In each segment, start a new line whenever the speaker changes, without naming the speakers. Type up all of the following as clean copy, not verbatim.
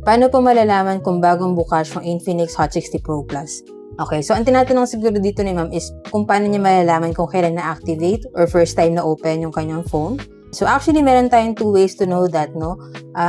Paano po malalaman kung bagong bukas yung Infinix Hot 60 Pro Plus? Okay, so ang tinatanong siguro dito ni ma'am is kung paano niya malalaman kung kailan na-activate or first time na open yung kanyang phone. So actually, meron tayong two ways to know that, no?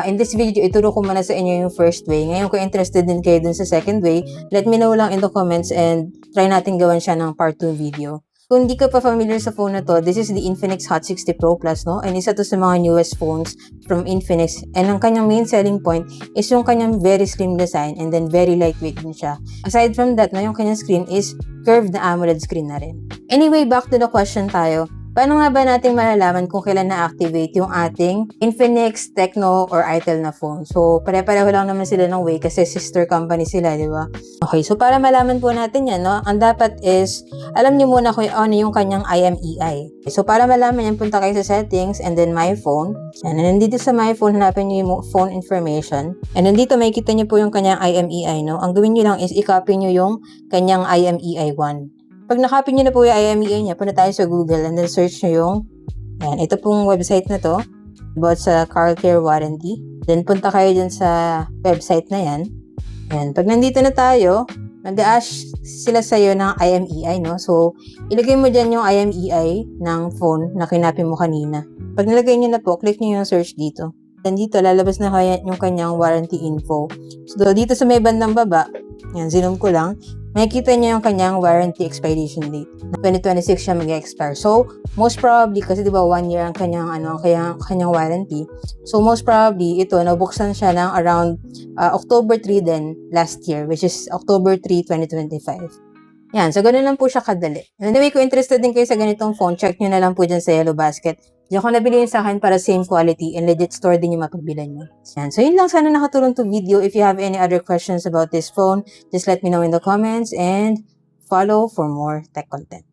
In this video, ituro ko muna sa inyo yung first way. Ngayon, kung interested din kayo dun sa second way, let me know lang in the comments and try natin gawan siya ng part 2 video. Kung hindi ka pa familiar sa phone na to, this is the Infinix Hot 60 Pro Plus, no? And isa to sa mga newest phones from Infinix. And ang kanyang main selling point is yung kanyang very slim design and then very lightweight din siya. Aside from that, no, yung kanyang screen is curved na AMOLED screen na rin. Anyway, back to the question tayo. Paano nga ba natin malalaman kung kailan na-activate yung ating Infinix, Tecno, or Itel na phone? So, pare-pareho lang naman sila ng way kasi sister company sila, di ba? Okay, so para malaman po natin yan, no, ang dapat is, alam niyo muna kung ano yung kanyang IMEI. So, para malaman yan, punta kayo sa settings and then my phone. And nandito sa my phone, hanapin niyo yung phone information. And nandito, makikita niyo po yung kanyang IMEI, no? Ang gawin niyo lang is i-copy niyo yung kanyang IMEI 1. Pag nakopy nyo na po yung IMEI niya, punta tayo sa Google and then search nyo yung, yan, ito pong website na to, about sa car care warranty. Then punta kayo dyan sa website na yan. Yan, pag nandito na tayo, mag-a-ask sila sa'yo ng IMEI, no? So, ilagay mo dyan yung IMEI ng phone na kinopy mo kanina. Pag nilagay nyo na po, click nyo yung search dito. Then dito, lalabas na kaya yung kanyang warranty info. So, dito sa may bandang baba, yan, zoom ko lang, makikita niyo yung kanyang warranty expiration date. 2026 siya mag-expire. So, most probably, kasi diba 1 year ang kanyang, kanyang warranty. So, most probably, ito, nabuksan siya ng around October 3 din last year, which is October 3, 2025. Yan, so ganun lang po siya kadali. Anyway, kung interested din kayo sa ganitong phone, check nyo na lang po dyan sa Yellow Basket. Diyan ko nabili yun sa akin para same quality and legit store din yung mapagbilan nyo. Yan, so yun lang, sana nakatulong to video. If you have any other questions about this phone, just let me know in the comments and follow for more tech content.